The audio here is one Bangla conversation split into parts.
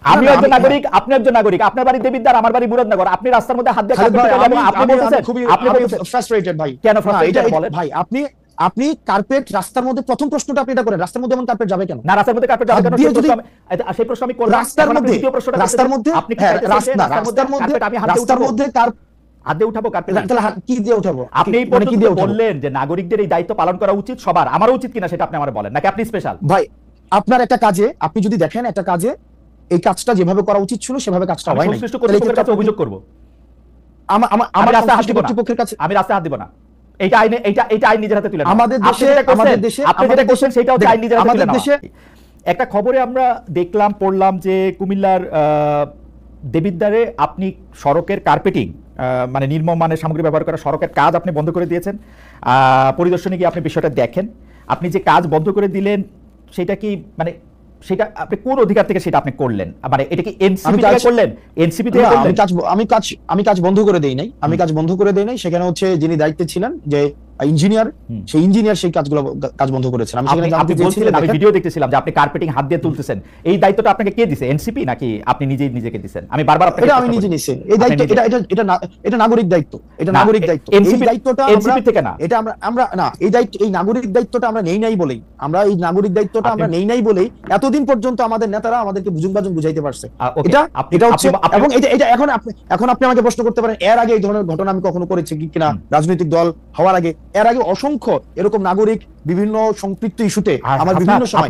আমি একজন নাগরিক, আপনি একজন নাগরিক, আপনার বাড়ি দেবিদ্বার, আমার বাড়ি মুরাদনগর, আপনি রাস্তার মধ্যে হাত দিয়ে আপনি বলতেছেন, আপনি ফ্রাস্ট্রেটেড ভাই। কেন ফ্রাস্ট্রেটেড বলেন ভাই আপনি কার্পেট রাস্তার মধ্যে, প্রথম প্রশ্নটা আপনি এটা করেন, রাস্তার মধ্যে এমন কার্পেট যাবে কেন? না, রাস্তার মধ্যে কার্পেট যাবে কেন সেই প্রশ্ন আমি করলাম। রাস্তার মধ্যে, রাস্তার মধ্যে আপনি রাস্তার মধ্যে হাত দিয়ে উঠাবো কার্পেট? তাহলে কি দিয়ে উঠাবো? আপনি বললেন যে নাগরিকদের এই দায়িত্ব পালন করা উচিত সবার, আমারও উচিত কিনা সেটা আপনি আমাকে বলেন, নাকি আপনি স্পেশাল? ভাই আপনার একটা কাজে, আপনি যদি দেখেন একটা কাজে এই কাজটা যেভাবে করা উচিত ছিল সেভাবে কাজটা হয় না, সংশ্লিষ্ট কর্তৃপক্ষের কাছে অভিযোগ করব। আমার রাস্তায় হাত দিব কর্তৃপক্ষের কাছে, আমি রাস্তায় হাত দিব না। এইটা আইনে, এইটা আইন নিজের হাতে তুলে নেন। আমাদের দেশে আপনি যেটা করছেন সেটাও আইন নিজের হাতে তুলে নেন। একটা খবরে আমরা দেখলাম, পড়লাম যে কুমিল্লার দেবিদ্বারে আপনি সড়কের কার্পেটিং, মানে নির্মম মানের সামগ্রী ব্যবহার করা সড়কের কাজ আপনি বন্ধ করে দিয়েছেন। পরিদর্শনে গিয়ে আপনি বিষয়টা দেখেন। আপনি যে কাজ বন্ধ করে দিলেন সেটা কি, মানে সেটা আপনি কোন অধিকার থেকে সেটা আপনি করলেন? মানে এটা কি এনসিপি থেকে করলেন? এনসিপি থেকে করলেন? আমি কাজ বন্ধ করে দেই নাই, আমি কাজ বন্ধ করে দেই নাই। সেখানে হচ্ছে যিনি দায়িত্বে ছিলেন, যে ইঞ্জিনিয়ার, সেই ইঞ্জিনিয়ার সেই কাজ বন্ধ করেছেন। আমি সেখানে জানতে চেয়েছিলাম, আমি ভিডিও দেখতেছিলাম যে আপনি কার্পেটিং হাত দিয়ে তুলতেছেন। এই দায়িত্বটা আপনাকে কে দিয়েছে? এনসিপি নাকি আপনি নিজেকে দিয়েছেন? আমি বারবার আপনাকে, এটা আমি নিজে নিছি এই দায়িত্ব। এটা নাগরিক দায়িত্ব, এটা নাগরিক দায়িত্ব। এই দায়িত্বটা এনসিপি থেকে না, এটা আমরা না, এই দায়িত্ব, এই নাগরিক দায়িত্বটা আমরা নেই নাই বলেই, আমরা এই নাগরিক দায়িত্বটা আমরা নেই নাই বলেই এতদিন পর্যন্ত আমাদের নেতারা আমাদেরকে বুঝুন বুঝাইতে পারছে। এটা হচ্ছে, এবং এটা এখন আপনি আমাকে প্রশ্ন করতে পারেন এর আগে এই ধরনের ঘটনা আমি কখনো করেছি কিনা, রাজনৈতিক দল হওয়ার আগে, এর আগে অসংখ্য এরকম নাগরিক বিভিন্ন সম্পৃক্ত ইস্যুতে আমার বিভিন্ন সময়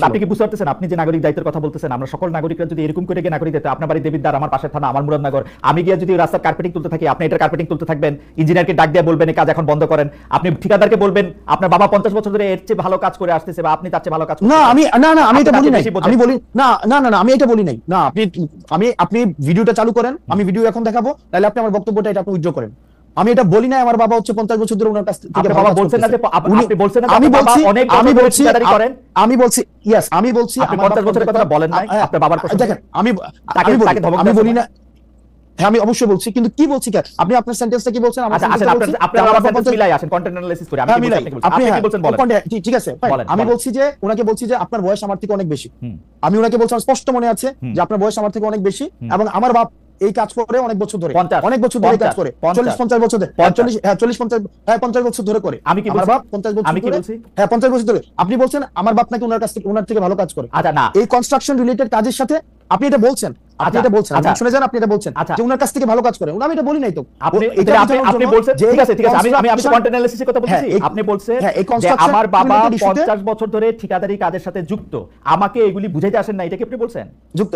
আপনি কি বুঝতে পারতেছেন? আপনি যে নাগরিক দায়িত্বের কথা বলতেছেন, আমরা সকল নাগরিকরা যদি এরকম করে গিয়ে নাগরিক দায়িত্ব, আপনার বাড়ি দেবিদ্বার, আমার পাশের থানা, আমার মুরাদনগর, আমি গিয়ে যদি রাস্তার কার্পেটিং তুলতে থাকি, আপনি এটা কার্পেটিং তুলতে থাকবেন, ইঞ্জিনিয়ারকে ডাক দিয়ে বলবেন এই কাজ এখন বন্ধ করেন, আপনি ঠিকাদারকে বলবেন আপনার বাবা 50 বছর ধরে এর চেয়ে ভালো কাজ করে আসতেছে বা আপনি তার চেয়ে ভালো কাজ করছেন। না আমি এটা বলি নাই, আমি বলি না আমি এটা বলি নাই। না আপনি ভিডিওটা চালু করেন, আমি ভিডিও এখন দেখাবো, তাহলে আপনি আমার বক্তব্যটা এটা আপনি উইথড্র করেন। আমি এটা বলি না আমার বাবা হচ্ছে 50 বছর ধরে ওনার কাছ থেকে বাবা বলছেন না যে আপনি বলছেন না, আমি বলছি করেন, আমি বলছি ইয়েস, আমি বলছি আপনি 50 বছরের কথা বলেন নাই আপনার বাবার কথা। দেখেন আমি বলি না, হ্যাঁ আমি অবশ্যই বলছি, কিন্তু কি বলছি কেন আপনি আপনার সেন্টেন্সটা কি বলছেন? আপনার বাবার সেন্টেন্স মিলাই আসেন, কন্টেন্ট অ্যানালাইসিস করে আমি কি বলছি, আপনি কি বলছেন বলেন। ঠিক আছে, আমি বলছি যে ওনাকে বলছি যে আপনার বয়স আমার থেকে অনেক বেশি। আমি ওনাকে বলছি, স্পষ্ট মনে আছে যে আপনার বয়স আমার থেকে অনেক বেশি, এবং আমার বাপ এই কাজ করে অনেক বছর ধরে, অনেক বছর ধরে কাজ করে, 40-50 বছর ধরে, 40-50 বছর ধরে করে। আমি কি বলছি? 50 বছর আমি কি বলছি? হ্যাঁ 50 বছর ধরে। আপনি বলছেন আমার বাপ নাকি ওনার থেকে ভালো কাজ করে। আচ্ছা না, এই কনস্ট্রাকশন রিলেটেড কাজের সাথে আপনি এটা বলছেন, আপনি এটা বলছেন, আপনি শুনে যান, আপনি এটা বলছেন যে ওনার কাছ থেকে ভালো কাজ করে। আমি এটা বলি নাই তো, আপনি বলছেন। ঠিক আছে আমি কন্টেন্ট অ্যানালাইসিসের কথা বলছি। আপনি বলছেন যে আমার বাবা 50 বছর ধরে ঠিকাদারি কাজের সাথে যুক্ত, আমাকে এগুলি বুঝাইতে আসেন না, এটা কি আপনি বলছেন? যুক্ত,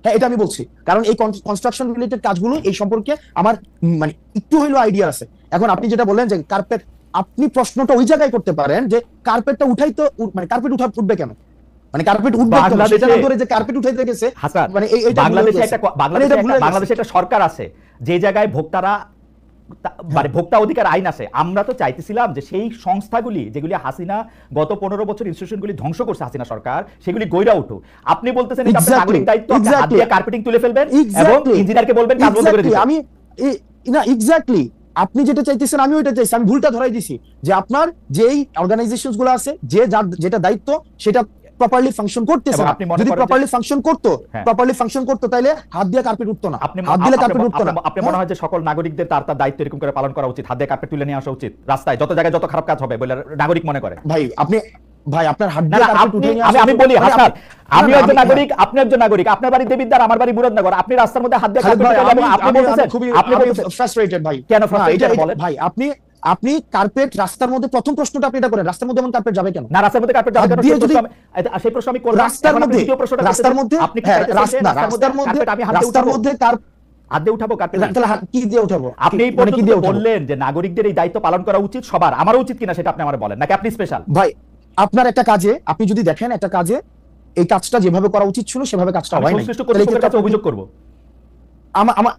হ্যাঁ এটা আমি বলছি, কারণ এই কনস্ট্রাকশন রিলেটেড কাজগুলো এই সম্পর্কে আমার মানে একটু হইলেও আইডিয়া আছে। এখন আপনি যেটা বললেন যে কার্পেট, আপনি প্রশ্নটা ওই জায়গায় করতে পারেন যে কার্পেটটা উঠাই তো, মানে কার্পেট উঠবে কেন, মানে কার্পেট উঠবে সেটা না ধরে যে কার্পেট উঠাইতে গেছে। মানে বাংলাদেশে একটা সরকার আছে যে জায়গায় ভোক্তারা, মানে ভোক্তা অধিকার আইন আছে। আমরা তো চাইতেছিলাম যে সেই সংস্থাগুলি যেগুলি হাসিনা গত 15 বছর ইনস্টিটিউশনগুলি ধ্বংস করছে হাসিনা সরকার, সেগুলি গইরা উঠুক। আপনি বলতেছেন এটা আপনার নাগরিক দায়িত্ব, আপনি হাত দিয়ে কার্পেটিং তুলে ফেলবেন এবং ইঞ্জিনিয়ারকে বলবেন কাজ বন্ধ করে দিতে। আমি না এক্স্যাক্টলি আপনি যেটা চাইতেছেন আমি ওইটা চাইছি, আমি ভুলটা ধরাই দিছি যে আপনার যেই অর্গানাইজেশনস গুলো আছে, যেটা দায়িত্ব সেটা প্রপারলি ফাংশন করতেছে না। যদি প্রপারলি ফাংশন করতো তাহলে হাত দিয়ে কার্পেট উঠতো না, হাত দিলে কার্পেট উঠতো না। আপনি মনে হয় যে সকল নাগরিকদের তার দায়িত্ব এরকম করে পালন করা উচিত, হাত দিয়ে কার্পেট তুলে নিয়ে আসা উচিত রাস্তায়, যত জায়গায় যত খারাপ কাজ হবে বলে নাগরিক মনে করে। ভাই আপনার হাত দিয়ে কার্পেট উঠে নিয়ে আসা, আমি বলি হাসান, আমি একজন নাগরিক, আপনি একজন নাগরিক, আপনার বাড়ি দেবিদ্বার, আমার বাড়ি মুরাদনগর, আপনি রাস্তার মধ্যে হাত দিয়ে কার্পেট তুলে আপনি বলতেছেন, আপনি ফ্রাস্ট্রেটেড ভাই। কেন ফ্রাস্ট্রেটেড বলেন? ভাই আপনি কার্পেট রাস্তার মধ্যে, প্রথম প্রশ্নটা আপনি এটা করেন, রাস্তার মধ্যে এমন কার্পেট যাবে কেন? না, রাস্তার মধ্যে কার্পেট যাবে কেন সেই প্রশ্ন আমি করলাম। রাস্তার মধ্যে আপনি কি রাস্তার মধ্যে হাত দিয়ে উঠাবো কার্পেট? তাহলে কি দিয়ে উঠাবো? আপনি বললেন যে নাগরিকদের এই দায়িত্ব পালন করা উচিত সবার, আমারও উচিত কিনা সেটা আপনি আমাকে বলেন, নাকি আপনি স্পেশাল? ভাই আপনার একটা কাজে, আপনি যদি দেখেন একটা কাজে এই কাজটা যেভাবে করা উচিত ছিল সেভাবে কাজটা হয় না, সংশ্লিষ্ট কর্তৃপক্ষের কাছে অভিযোগ করব।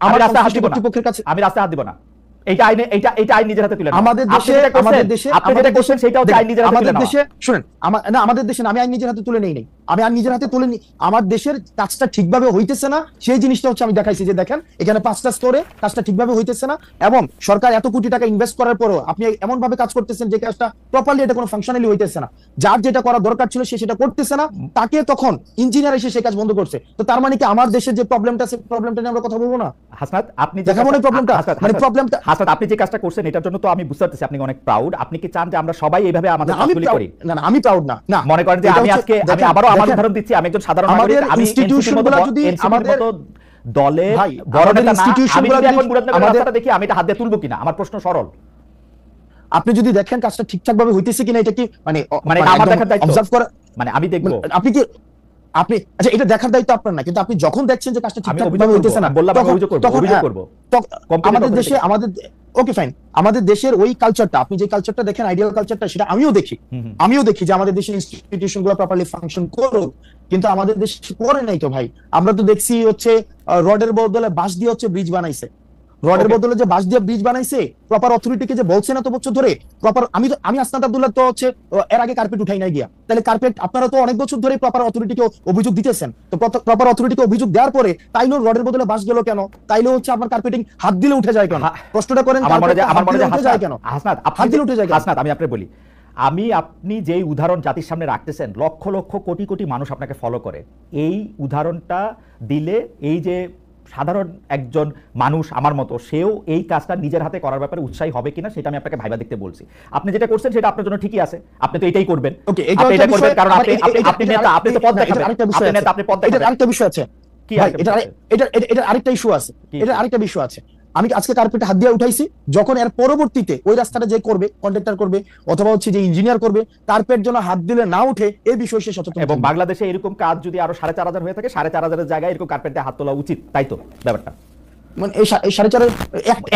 আমার রাস্তায় হাত দিব কর্তৃপক্ষের কাছে, আমি রাস্তায় হাত দিব না। এইটা আইন নিজের হাতে তুলে নেন। আমাদের দেশে আপনি যেটা করছেন সেটাও আইন নিজের হাতে তুলে নেন। আমাদের দেশে শুনেন, আমাদের দেশে আমি আইন নিজের হাতে তুলে নেই নাই। আমি আর নিজের হাতে তুলে আমার দেশের কাজটা ঠিকভাবে হইতেছে না, সেই জিনিসটা হচ্ছে আমি দেখাইছি যে দেখেন এখানে 5টা স্তরে কাজটা ঠিকভাবে হইতেছে না, এবং সরকার এত কোটি টাকা ইনভেস্ট করার পরও আপনি এমন ভাবে কাজ করতেছেন যে কাজটা প্রপারলি এটা কোনো ফাংশনালি হইতেছে না, যার যেটা করা দরকার ছিল সে সেটা করতেছে না, তাকে তখন ইঞ্জিনিয়ার এসে সেই কাজ বন্ধ করছে। তো তার মানে কি আমার দেশের যে প্রবলেমটা আছে প্রবলেমটা নিয়ে আমরা কথা বলবো না? হাসনাত, আপনি দেখাবো না প্রবলেমটা, মানে প্রবলেমটা হাসনাত আপনি যে কাজটা করছেন এটার জন্য তো আমি বুঝতে পারতেছি আপনি অনেক প্রাউড। আপনি কি চান যে আমরা সবাই এইভাবে আমাদের কাজগুলি করি? না না, আমি প্রাউড না। না, মনে করেন যে আমি আজকে আমি আবারও আমার উদাহরণ দিচ্ছি, আমি একজন সাধারণ নাগরিক, আমি ইনস্টিটিউশনগুলো যদি আমাদের দলে বড় নেতা না, আমি যদি এখন মুরাদনগরের রাস্তাটা দেখি আমি এটা হাত দিয়ে তুলবো কিনা, আমার প্রশ্ন সরল। আপনি যদি দেখেন কাজটা ঠিকঠাক ভাবে হইতেছে কিনা, এটা কি মানে আমার দেখার দায়িত্ব, অবজার্ভ করা, মানে আমি দেখবো, আপনি কি আপনি আচ্ছা এটা দেখার দায়িত্ব আপনার না, কিন্তু আপনি যখন দেখছেন যে কাজটা ঠিকঠাক ভাবে হইতেছে না, বললাম আমি অভিযোগ করব। আমাদের দেশে ওকে ফাইন, আমাদের দেশের ওই কালচারটা, আপনি যে কালচারটা দেখেন আইডিয়াল কালচারটা, সেটা আমিও দেখি যে আমাদের দেশের ইনস্টিটিউশনগুলো প্রপারলি ফাংশন করুক, কিন্তু আমাদের দেশে করে নাই তো ভাই। আমরা তো দেখছি হচ্ছে রডের বদলে বাঁশ দিয়ে হচ্ছে ব্রিজ বানাইছে, রডের বদলে যে বাঁশ দিয়ে ব্রিজ বানাইছে, প্রপার অথরিটিকে যে বলছে না তো বছর ধরে প্রপার, আমি আসনাদ আব্দুল্লাহ তো হচ্ছে এর আগে কার্পেট উঠাই নাই গিয়া, তাহলে কার্পেট আপনারা তো অনেক বছর ধরে প্রপার অথরিটিকে অভিযোগ দিতেছেন, তো প্রপার অথরিটিকে অভিযোগ দেওয়ার পরে তাইলে রডের বদলে বাঁশ গেল কেন? তাইলে হচ্ছে আপনার কার্পেটিং হাত দিলে উঠে যায় কেন? প্রশ্নটা করেন, আমার মনে যায় কেন হাসনাত, হাত দিলে উঠে যায় কেন? হাসনাত আমি আপনাকে বলি, আপনি যেই উদাহরণ জাতির সামনে রাখতেছেন, লক্ষ লক্ষ কোটি কোটি মানুষ আপনাকে ফলো করে, এই উদাহরণটা দিলে এই যে সাধারণ একজন মানুষ আমার মতো, সেও এই কাজটা নিজের হাতে করার ব্যাপারে উৎসাহী হবে কিনা সেটা আমি আপনাকে ভাইবা দেখতে বলছি। আপনি যেটা করছেন সেটা আপনার জন্য ঠিকই আছে, আপনি তো এটাই করবেন, এটা করবেন কারণ আপনি নেতা, আপনি তো পদ দেখাবেন, আপনি নেতা, আপনি পদ দেখাবেন। আরেকটা বিষয় আছে কি, এটা আরেকটা ইস্যু আছে, এটা আরেকটা বিষয় আছে। আমি আজকে কার্পেটে হাত দিয়ে উঠাইছি, যখন এর পরবর্তীতে ওই রাস্তাটা যে করবে, কন্ট্রাক্টর করবে অথবা হচ্ছে যে ইঞ্জিনিয়ার করবে, কার্পেট যেন হাত দিলে না উঠে এই বিষয়ে সে সচেতন। এবং বাংলাদেশে এরকম কাজ যদি আরো 4,500 হয়ে থাকে, 4,500 জায়গায় এরকম কার্পেট দিয়ে হাত তোলা উচিত, তাই তো ব্যাপারটা? মানে এই 4.5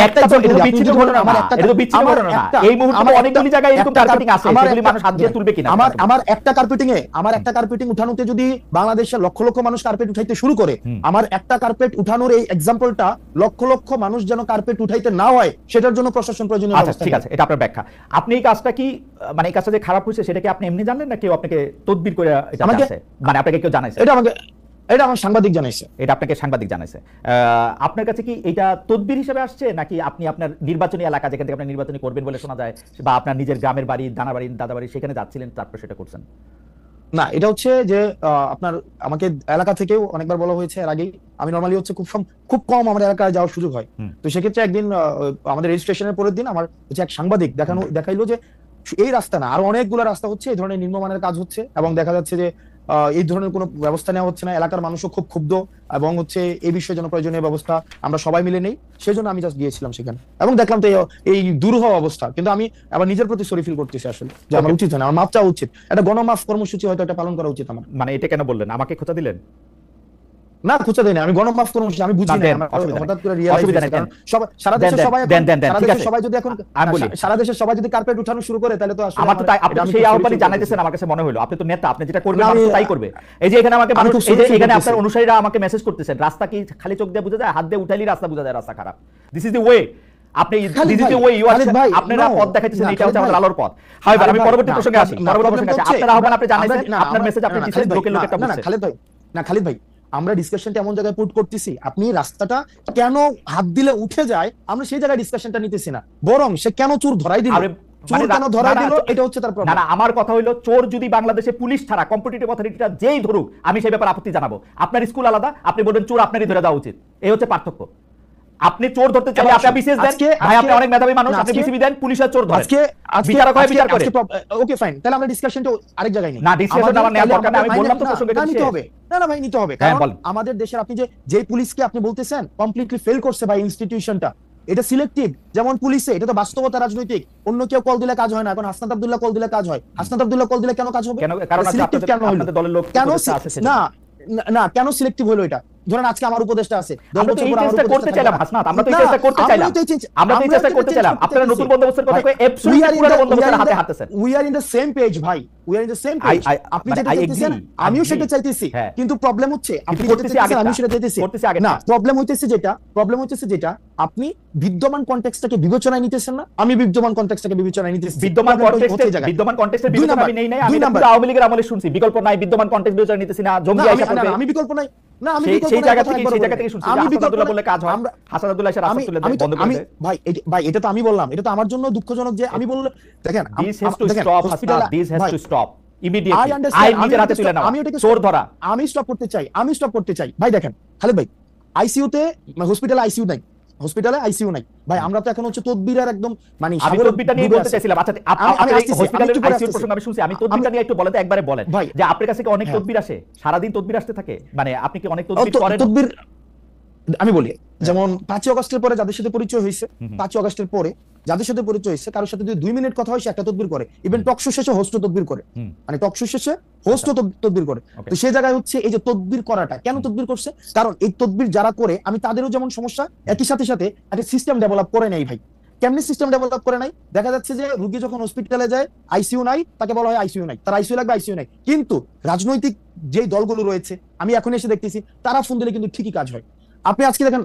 একটা তো বিচ্ছিন্ন ঘটনা না, এটা তো বিচ্ছিন্ন ঘটনা না, এই মুহূর্তে অনেকগুলি জায়গায় এরকম কার্পেটিং আছে, সেগুলি মানুষ হাত দিয়ে তুলবে কিনা? আমার একটা কার্পেটিং উঠানোতে যদি বাংলাদেশের লক্ষ লক্ষ মানুষ কার্পেট উঠাইতে শুরু করে, আমার একটা কার্পেট উঠানোর এই এক্সাম্পলটা লক্ষ লক্ষ মানুষ যেন কার্পেট উঠাইতে না হয়, সেটার জন্য প্রশাসন প্রয়োজনীয় ব্যবস্থা। আচ্ছা ঠিক আছে, এটা আপনার ব্যাখ্যা। আপনি এই কাজটা কি, মানে এই কাজটা যে খারাপ হয়েছে সেটা কি আপনি এমনি জানলেন না কেউ আপনাকে তদবির করে এটা জানাইছে, মানে আপনাকে কেউ জানাইছে? এটা আমার সাংবাদিক জানাইছে। এটা আপনাকে সাংবাদিক জানাইছে। আপনার কাছে কি এটা তদবির হিসেবে আসছে, নাকি আপনি আপনার নির্বাচনী এলাকা যেখান থেকে আপনি নির্বাচনী করবেন বলে শোনা যায়, বা আপনার নিজের গ্রামের বাড়ি, দানাবাড়ি, দাদাবাড়ি, সেখানে যাচ্ছিলেন তারপর সেটা করছেন? না, এটা হচ্ছে যে আপনার আমাকে এলাকা থেকেও অনেকবার বলা হয়েছে এর আগেই। আমি নরমালি হচ্ছে খুব কম আমার এলাকায় যাওয়ার সুযোগ হয়। তো সেক্ষেত্রে একদিন আমাদের রেজিস্ট্রেশনের পরের দিন আমার হচ্ছে এক সাংবাদিক দেখাইলো যে এই রাস্তা না, আরো অনেকগুলো রাস্তা হচ্ছে এই ধরনের নিম্নমানের কাজ হচ্ছে, এবং দেখা যাচ্ছে যে এই ধরনের কোনো ব্যবস্থা নেওয়া হচ্ছে না। এলাকার মানুষও খুব ক্ষুব্ধ, এবং হচ্ছে এই বিষয়ে যেন প্রয়োজনীয় ব্যবস্থা আমরা সবাই মিলে নেই, সেই জন্য আমি জাস্ট গিয়েছিলাম সেখানে, এবং দেখলাম তো এই দুরূহ অবস্থা। কিন্তু আমি আবার নিজের প্রতি সরি ফিল করতেছি আসলে, যে আমার উচিত না, আমার মাপ চাওয়া উচিত, একটা গণমাফ কর্মসূচি হয়তো এটা পালন করা উচিত আমার। মানে এটা কেন বললেন? আমাকে খোঁচা দিলেন? না, খুঁজে দেয়নি, আমি গণমাফ কর্মসূচি আমি বুঝি না, হঠাৎ করে রিয়েলাইজ সারা দেশের সবাই যদি এখন সারা দেশের সবাই যদি কার্পেট উঠানো শুরু করে, তাহলে তো আসলে আমার তো তাই, আপনি সেই আহ্বানই জানাইতেছেন, আমার কাছে মনে হলো আপনি তো নেতা, আপনি যেটা করবেন মানুষ তাই করবে। এই যে এখানে আমাকে মানুষ, এই যে এখানে আপনার অনুসারীরা আমাকে মেসেজ করতেছেন, রাস্তা কি খালি চোখ দিয়ে বোঝা যায়? হাত দিয়ে উঠাইলেই রাস্তা বোঝা যায় রাস্তা খারাপ। দিস ইজ দ্য ওয়ে, আপনি আপনারা পথ দেখাইতেছেন, এটা হচ্ছে আমাদের আলোর পথ। হয় আমি পরবর্তী প্রসঙ্গে আসি, আপনার আহ্বান আপনি জানাইছেন, আপনার মেসেজ আপনি দিচ্ছেন, লোকের লোকেরটা বুঝছে। খালিদ ভাই, আমরা ডিসকাশনটা এমন জায়গায় পুট করতেছি, আপনি রাস্তাটা কেন হাত দিলে উঠে যায় আমরা সেই জায়গায় ডিসকাশনটা নিতেছি না, বরং সে কেন চোর ধরাই দিল, আমার কথা হইলো, চোর যদি বাংলাদেশে পুলিশ ছাড়া কম্পিটিটিভ অথরিটিটা যেই ধরুক, আমি সেই ব্যাপারে আপত্তি জানাবো। আপনার স্কুল আলাদা, আপনি বলবেন চোর আপনারই ধরে দেওয়া উচিত, এই হচ্ছে পার্থক্য। আপনি চোর ধরতে চাইলে আপনি বিশেষ দেন, ভাই আপনি অনেক মেধাবী মানুষ, আপনি বিসিবি দেন, পুলিশের চোর ধরে, বিচারক হয় বিচার করে। ওকে ফাইন, তাহলে আমরা ডিসকাশনটা আরেক জায়গায় নেই। না, ডিসকাশন আমার নেওয়ার দরকার নেই, আমি বললাম তো প্রসঙ্গটা নিতে হবে। না ভাই, নিতে হবে, কারণ আমাদের দেশের আপনি যে পুলিশকে আপনি বলতেছেন কমপ্লিটলি ফেল করছে ভাই ইনস্টিটিউশনটা, এটা সিলেক্টিভ। যেমন পুলিশে এটা তো বাস্তবতা, রাজনৈতিক, অন্য কেউ কল দিলে কাজ হয় না, এখন হাসনাত আব্দুল্লাহ কল দিলে কাজ হয়। হাসনাত আব্দুল্লাহ কল দিলে কেন কাজ হবে? কারণ সিলেক্টিভ কেন হলো? কেন না, কেন সিলেক্টিভ হলো এটা? ধরেন আজকে আমার উপদেষ্টা আছে, আমরা তো এই চেষ্টা করতে চাইলাম হাসনাত, আমরা তো এই চেষ্টা করতে চাইলাম, আমরা তো এই চেষ্টা করতে চাইলাম। আপনারা নতুন বন্দোবস্তের কথা কই অ্যাবসলিউটলি পুরো বন্দোবস্তের হাতে হাঁটতেছেন। We are in the same page ভাই, we are in the same page. আপনি যেটা চাইতেছেন আমিও সেটা চাইতেছি, কিন্তু প্রবলেম হচ্ছে আপনি যেটা চাইতেছেন আমি সেটা চাইতেছি না। প্রবলেম হইতেছে যেটা আপনি বিদ্যমান কনটেক্সটটাকে বিবেচনায় নিতেছেন না, আমি বিদ্যমান কনটেক্সটটাকে বিবেচনায় নিতেছি। বিদ্যমান কনটেক্সটের বিবেচনা আমি নেই নাই, আমি তো আওয়ামী লীগের আমলে শুনছি বিকল্প নাই, বিদ্যমান কনটেক্সট বিবেচনা নিতেছি না, জঙ্গি আইসা করবে, আমি বিকল্প নাই না, আমি সেই জায়গা থেকে শুনছি আমি বিকল্প বলে কাজ হয়, হাসান আব্দুল্লাহ এসে রাস্তা তুলে দেয়, বন্ধ করে দেয়। ভাই এটা তো আমি বললাম, এটা তো আমার জন্য দুঃখজনক যে আমি বললে দেখেন this has to stop Hasnat, this has to stop immediately. আইন নিজের হাতে তুলে নাও, চোর ধরা। আমি স্টপ করতে চাই ভাই। দেখেন খালেদ ভাই, আইসিইউতে হসপিটালে আইসিইউ নাই, ভাই। আমরা তো এখন হচ্ছে তদবিরের একদম মানে আমি তদবিরটা নিয়ে বলতে চাইছিলাম। আচ্ছা আপনি হসপিটালের আইসিইউ প্রসঙ্গ আমি শুনছি, আমি তদবিরটা নিয়ে একটু বলেন তো, একবারে বলেন যে আপনার কাছে কি অনেক তদবির আসে, সারা দিন তদবির আসতে থাকে, মানে আপনি কি অনেক তদবির করেন? তদবির আমি বলি, যেমন 5 আগস্টের পরে যাদের সাথে পরিচয় হয়েছে, 5 আগস্টের পরে যাদের সাথে পরিচয় হয়েছে, কারোর সাথে যদি 2 মিনিট কথা হয় সে একটা তদবির করে, ইভেন টকশো শেষে হোস্ট তদবির করে, মানে টকশো শেষে হোস্ট তদবির করে। তো সেই জায়গায় হচ্ছে এই যে তদবির করাটা, কেন তদবির করছে? কারণ এই তদবির যারা করে, আমি তাদেরও যেমন সমস্যা, একই সাথে সাথে একটা সিস্টেম ডেভেলপ করে নাই ভাই। কেমনি সিস্টেম ডেভেলপ করে নাই? দেখা যাচ্ছে যে রোগী যখন হসপিটালে যায় আইসিইউ নাই, তাকে বলা হয় আইসিইউ নাই, তার আইসিইউ লাগবে, আইসিইউ নাই। কিন্তু রাজনৈতিক যে দলগুলো রয়েছে, আমি এখন এসে দেখতেছি তারা ফোন দিলে কিন্তু ঠিকই কাজ হয়। আপনি আজকে দেখেন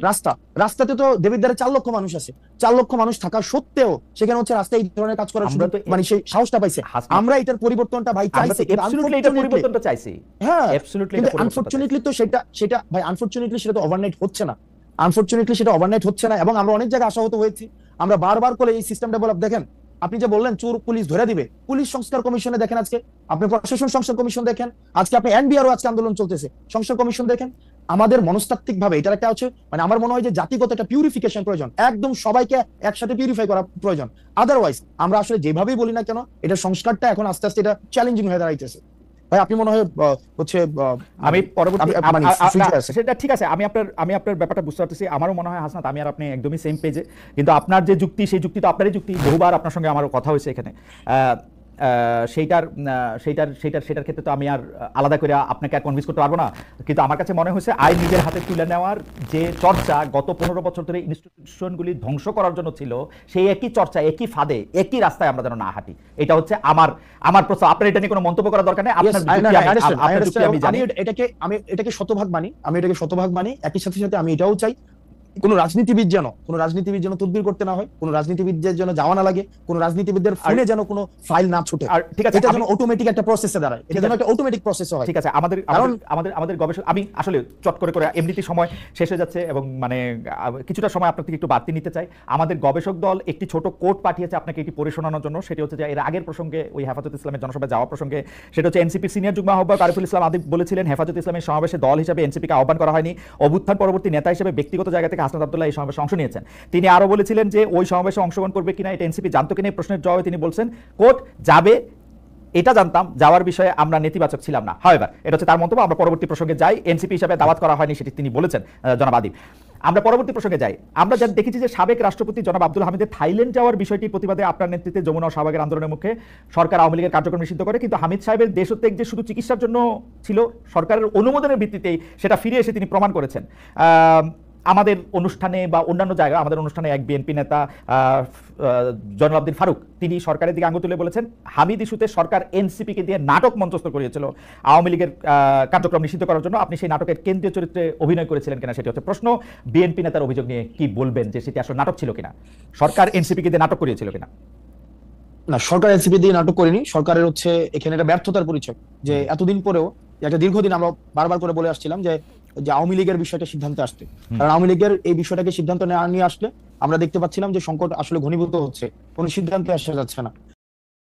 রাস্তাতে তো দেবিদ্বারে 4 লক্ষ মানুষ আছে, 4 লক্ষ মানুষ থাকা সত্ত্বেও সেখানে হচ্ছে রাস্তায় এই ধরনের কাজ করার মানে সেই সাহসটা পাইছে। আমরা এটার পরিবর্তনটা ভাই চাইছি, পরিবর্তনটা চাইছি, হ্যাঁ কিন্তু আনফরচুনেটলি তো সেটা ভাই আনফরচুনেটলি সেটা তো ওভারনাইট হচ্ছে না, এবং আমরা অনেক জায়গায় আশাহত হয়েছি। আমরা বারবার করে এই সিস্টেম ডেভেলপ, দেখেন আপনি যে বললেন চোর পুলিশ ধরে দিবে, পুলিশ সংস্কার কমিশনে দেখেন, আজকে আপনি প্রশাসন সংস্কার কমিশন দেখেন, আজকে আপনি এনবিআরও আজকে আন্দোলন চলতেছে, সংস্কার কমিশন দেখেন। আমাদের মনস্তাত্ত্বিক ভাবে এটার একটা হচ্ছে মানে আমার মনে হয় যে জাতিগত একটা পিউরিফিকেশন প্রয়োজন, একদম সবাইকে একসাথে পিউরিফাই করা প্রয়োজন। আদারওয়াইজ আমরা আসলে যেভাবেই বলি না কেন, এটা সংস্কারটা এখন আস্তে আস্তে এটা চ্যালেঞ্জিং হয়ে দাঁড়াইতেছে। ভাই আপনি মনে হয় হচ্ছে আমি পরবর্তী সেটা ঠিক আছে, আমি আপনার ব্যাপারটা বুঝতে পারতেছি। আমারও মনে হয় হাসনাত আমি আর আপনি একদমই সেম পেজে, কিন্তু আপনার যে যুক্তি সেই যুক্তি তো আপনারই যুক্তি, বহুবার আপনার সঙ্গে আমারও কথা হয়েছে এখানে। সেইটার ক্ষেত্রে তো আমি আর আলাদা করে আপনাকে আর কনভিন্স করতে পারবো না। কিন্তু আমার কাছে মনে হয়েছে আইন নিজের হাতে তুলে নেওয়ার যে চর্চা গত 15 বছর ধরে ইনস্টিটিউশনগুলি ধ্বংস করার জন্য ছিল, সেই একই চর্চা, একই ফাঁদে, একই রাস্তায় আমরা যেন না হাঁটি। এটা হচ্ছে আমার প্রশ্ন। আপনার এটা নিয়ে কোনো মন্তব্য করার দরকার নেই, আপনার যুক্তি আমি জানি। আমি এটাকে শতভাগ মানি, একই সাথে সাথে আমি এটাও চাই কোন রাজনীতিবিদ যেন তদবির করতে না হয়, কোন রাজনীতিবিদদের যেন যাওয়া না লাগে, কোন রাজনীতিবিদদের ফোনে যেন কোনো ফাইল না ছুটে। ঠিক আছে, এটা যেন অটোমেটিক একটা প্রসেসে দাঁড়ায়, এটা যেন একটা অটোমেটিক প্রসেস হয়। ঠিক আছে, আমাদের গবেষক, আমি আসলে চট করে এমনিতে সময় শেষ হয়ে যাচ্ছে এবং মানে কিছুটা সময় আপনার থেকে একটু বাড়তি নিতে চাই। আমাদের গবেষক দল একটি ছোট কোড পাঠিয়েছে আপনাকে এটি পড়ে শোনানোর জন্য। সেটি হচ্ছে যে এর আগের প্রসঙ্গে, ওই হেফাজত ইসলামের জনসভায় যাওয়া প্রসঙ্গে, সেটা হচ্ছে এনসিপির সিনিয়র যুগ্ম আহ্বায়ক আরিফুল ইসলাম আদিব বলেছিলেন, হেফাজত ইসলামের সমাবেশে দল হিসেবে এনসিপিকে আহ্বান করা হয়নি, অভ্যুত্থান পরবর্তী নেতা হিসেবে ব্যক্তিগত জায়গা থেকে হাসনাত আব্দুল্লাহ এই সমাবেশে অংশ নিয়েছেন। তিনি আরো বলেছিলেন যে ওই সমাবেশে অংশগ্রহণ করবে কিনা এটা এনসিপি জানতো কিনা, প্রশ্নের জবাবে তিনি বলছেন কোট যাবে এটা জানতাম, যাওয়ার বিষয়ে আমরা নেতিবাচক ছিলাম না। হাওয়েভার, এটা হচ্ছে তার মন্তব্য। আমরা পরবর্তী প্রসঙ্গে যাই। এনসিপি হিসাবে দাওয়াত করা হয়নি সেটি তিনি বলেছেন জনাব আদিব। আমরা পরবর্তী প্রসঙ্গে যাই। আমরা যা দেখেছি যে সাবেক রাষ্ট্রপতি জনাব আব্দুল হামিদের থাইল্যান্ড যাওয়ার বিষয়টির প্রতিবাদে আপনার নেতৃত্বে যমুনা ও শাহবাগের আন্দোলনের মুখে সরকার আওয়ামী লীগের কার্যক্রম নিষিদ্ধ করে, কিন্তু হামিদ সাহেবের দেশত্যাগ যে শুধু চিকিৎসার জন্য ছিল, সরকারের অনুমোদনের ভিত্তিতেই সেটা ফিরে এসে তিনি প্রমাণ করেছেন। আমাদের অনুষ্ঠানে বা অন্যান্য জায়গায়, আমাদের অনুষ্ঠানে এক বিএনপি নেতা জয়নুল আবদিন ফারুক তিনি সরকারের দিকে আঙুল তুলে বলেছেন হামিদ ইস্যুতে সরকার এনসিপিকে দিয়ে নাটক মঞ্চস্থ করিয়েছিল আওয়ামী লীগের কার্যক্রম নিষিদ্ধ করার জন্য। আপনি সেই নাটকের কেন্দ্রীয় চরিত্রে অভিনয় করেছিলেন কিনা সেটি হচ্ছে প্রশ্ন। বিএনপি নেতার অভিযোগ নিয়ে কি বলবেন, যে সেটি আসলে নাটক ছিল কিনা, সরকার এনসিপিকে দিয়ে নাটক করিয়েছিল কিনা? না, সরকার এনসিপি দিয়ে নাটক করেনি। সরকারের হচ্ছে এখানে একটা ব্যর্থতার পরিচয়, যে এতদিন পরেও একটা দীর্ঘদিন আমরা বারবার করে বলে আসছিলাম যে আওয়ামী লীগের বিষয়টা সিদ্ধান্তে আসতে, কারণ আওয়ামী লীগের এই বিষয়টাকে সিদ্ধান্ত নিয়ে আসলে আমরা দেখতে পাচ্ছিলাম যে সংকট আসলে ঘনীভূত হচ্ছে, কোনো সিদ্ধান্তে আসা যাচ্ছে না।